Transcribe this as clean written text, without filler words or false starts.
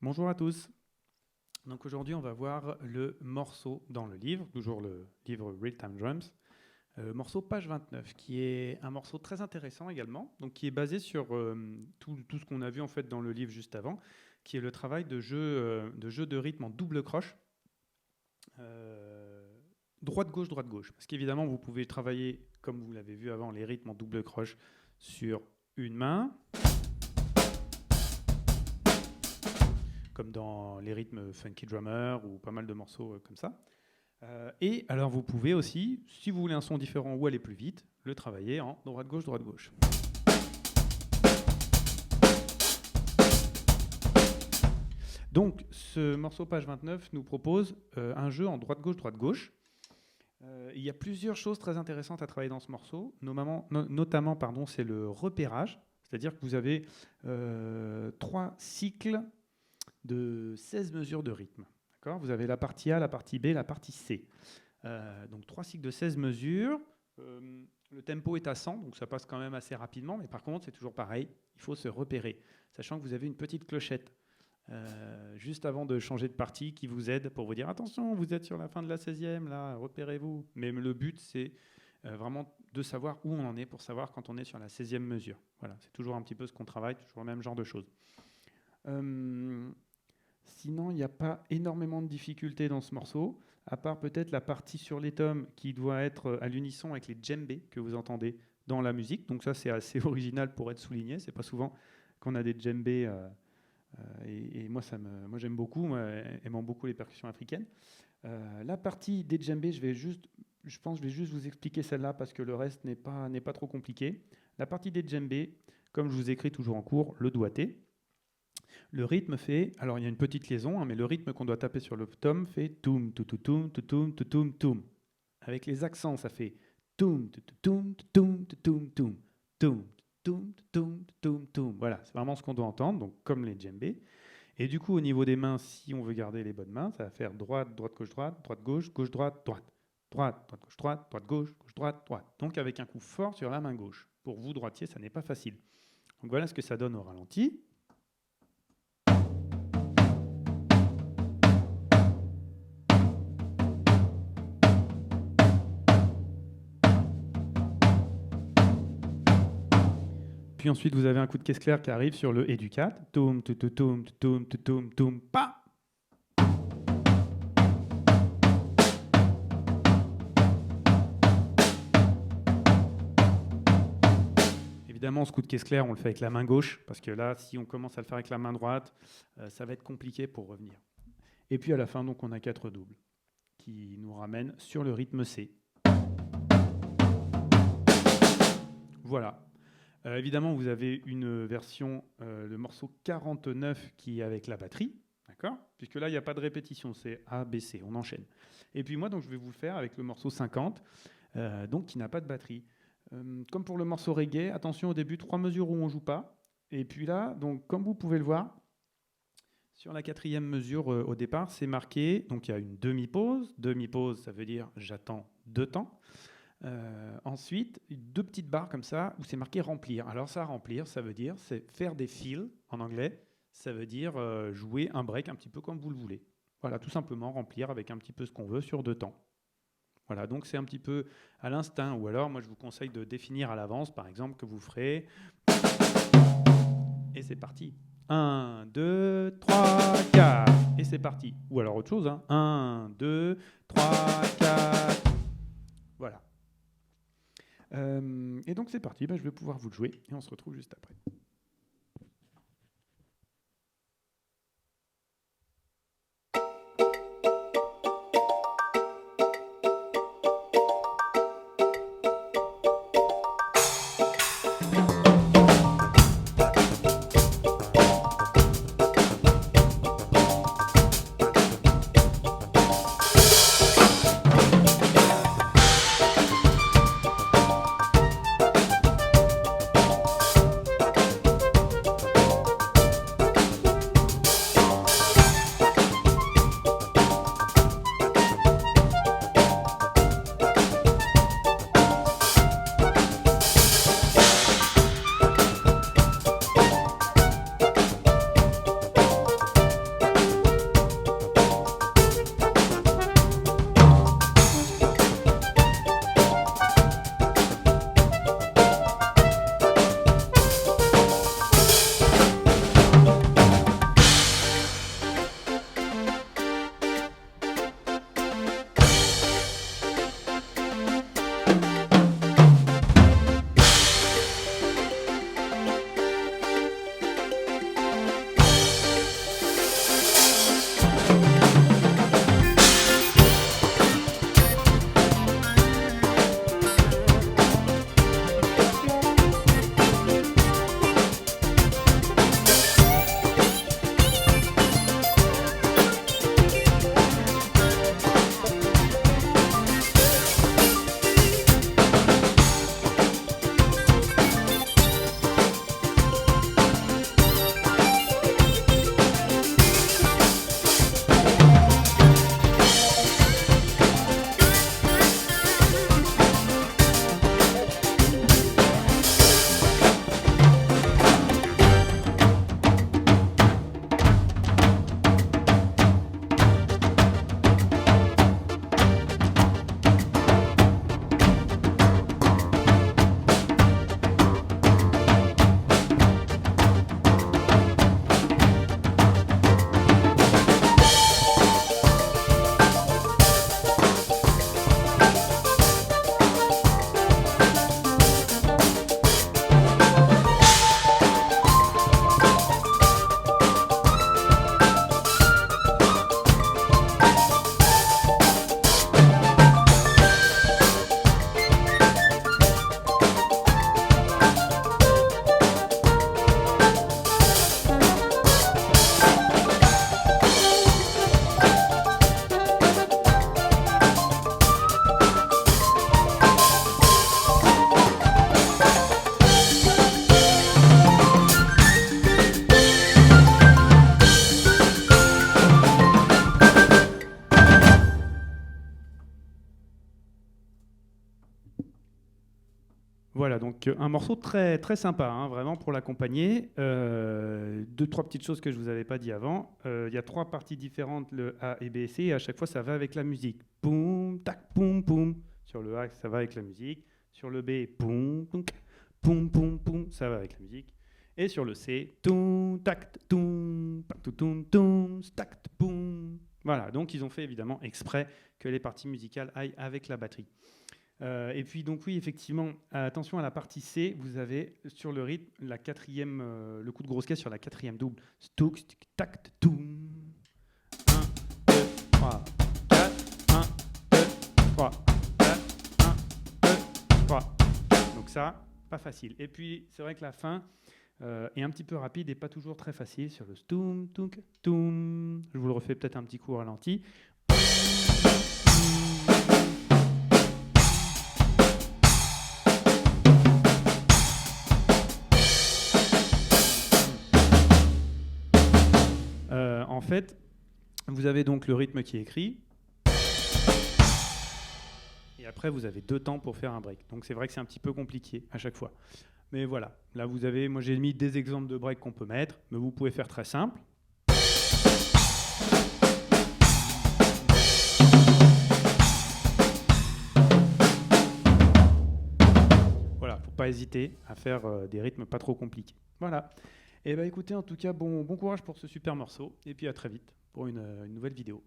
Bonjour à tous. Donc aujourd'hui, on va voir le morceau dans le livre, toujours le livre Real Time Drums, morceau page 29, qui est un morceau très intéressant également, donc qui est basé sur tout ce qu'on a vu en fait dans le livre juste avant, qui est le travail de jeu de rythme en double croche, droite-gauche, droite-gauche. Parce qu'évidemment, vous pouvez travailler, comme vous l'avez vu avant, les rythmes en double croche sur une main, comme dans les rythmes Funky Drummer ou pas mal de morceaux comme ça. Et alors vous pouvez aussi, si vous voulez un son différent ou aller plus vite, le travailler en droite-gauche, droite-gauche. Donc ce morceau page 29 nous propose un jeu en droite-gauche, droite-gauche. Il y a plusieurs choses très intéressantes à travailler dans ce morceau, notamment c'est le repérage, c'est-à-dire que vous avez 3 cycles de 16 mesures de rythme. D'accord ? Vous avez la partie A, la partie B, la partie C. Donc 3 cycles de 16 mesures. Le tempo est à 100, donc ça passe quand même assez rapidement, mais par contre, c'est toujours pareil, il faut se repérer, sachant que vous avez une petite clochette juste avant de changer de partie qui vous aide pour vous dire « Attention, vous êtes sur la fin de la 16e, là, repérez-vous ». Mais le but, c'est vraiment de savoir où on en est pour savoir quand on est sur la 16e mesure. Voilà, c'est toujours un petit peu ce qu'on travaille, toujours le même genre de choses. Sinon, il n'y a pas énormément de difficultés dans ce morceau, à part peut-être la partie sur les tomes qui doit être à l'unisson avec les djembés que vous entendez dans la musique. Donc ça, c'est assez original pour être souligné. C'est pas souvent qu'on a des djembés. Et moi, j'aime beaucoup, aimant beaucoup les percussions africaines. La partie des djembés, je vais juste vous expliquer celle-là parce que le reste n'est pas trop compliqué. La partie des djembés, comme je vous écris toujours en cours, le doigté. Le rythme fait, alors il y a une petite liaison, mais le rythme qu'on doit taper sur le tome fait toum, toutoum, toutoum, toutoum, toum. Avec les accents, ça fait toum, toutoum, toutoum, toutoum, toum, toum, toum, toum, toum, toum. Voilà, c'est vraiment ce qu'on doit entendre, donc comme les djembés. Et du coup, au niveau des mains, si on veut garder les bonnes mains, ça va faire droite, droite, gauche, droite, gauche, droite, droite. Droite, droite, gauche, droite, gauche, droite, droite. Donc avec un coup fort sur la main gauche. Pour vous, droitier, ça n'est pas facile. Donc voilà ce que ça donne au ralenti. Puis ensuite, vous avez un coup de caisse claire qui arrive sur le et du 4. Toum, toutoum, toutoum, toutoum, toum, pa. Évidemment, ce coup de caisse claire, on le fait avec la main gauche, parce que là, si on commence à le faire avec la main droite, ça va être compliqué pour revenir. Et puis à la fin, donc, on a 4 doubles, qui nous ramènent sur le rythme C. Voilà. Évidemment, vous avez une version, le morceau 49 qui est avec la batterie, d'accord ? Puisque là, il n'y a pas de répétition, c'est A, B, C, on enchaîne. Et puis moi, donc, je vais vous le faire avec le morceau 50, donc qui n'a pas de batterie. Comme pour le morceau reggae, attention au début, 3 mesures où on ne joue pas. Et puis là, donc, comme vous pouvez le voir, sur la 4e mesure au départ, c'est marqué, donc il y a une demi-pause. Demi-pause, ça veut dire j'attends 2 temps. Ensuite, 2 petites barres comme ça où c'est marqué remplir. Alors ça, remplir, ça veut dire c'est faire des fills en anglais. Ça veut dire jouer un break un petit peu comme vous le voulez. Voilà, tout simplement remplir avec un petit peu ce qu'on veut sur 2 temps. Voilà, donc c'est un petit peu à l'instinct. Ou alors, moi, je vous conseille de définir à l'avance, par exemple, que vous ferez. Et c'est parti. 1, 2, 3, 4. Et c'est parti. Ou alors autre chose. 1, 2, 3, 4. Voilà. Et donc c'est parti, je vais pouvoir vous le jouer et on se retrouve juste après. Voilà, donc un morceau très, très sympa, hein, vraiment pour l'accompagner. Deux, trois petites choses que je ne vous avais pas dit avant. Il y a trois parties différentes, le A et B et C, et à chaque fois ça va avec la musique. Boum, tac, boum, boum. Sur le A, ça va avec la musique. Sur le B, boum, boum, boum, boum, boum, ça va avec la musique. Et sur le C, toum, tac, toum, toum, toum, tac, boum. Voilà, donc ils ont fait évidemment exprès que les parties musicales aillent avec la batterie. Et puis donc oui, effectivement, attention à la partie C, vous avez sur le rythme la quatrième, le coup de grosse caisse sur la quatrième double. Stouk, stik, tac, toum. 1, 2, 3, 4, 1, 2, 3, 4, 1, 2, 3. Donc ça, pas facile. Et puis c'est vrai que la fin est un petit peu rapide et pas toujours très facile sur le stoum, touk, toum. Je vous le refais peut-être un petit coup au ralenti. En fait, vous avez donc le rythme qui est écrit, et après vous avez 2 temps pour faire un break. Donc c'est vrai que c'est un petit peu compliqué à chaque fois. Mais voilà, là vous avez, moi j'ai mis des exemples de break qu'on peut mettre, mais vous pouvez faire très simple. Voilà, faut pas hésiter à faire des rythmes pas trop compliqués. Voilà. Et bah écoutez, en tout cas, bon courage pour ce super morceau, et puis à très vite pour une nouvelle vidéo.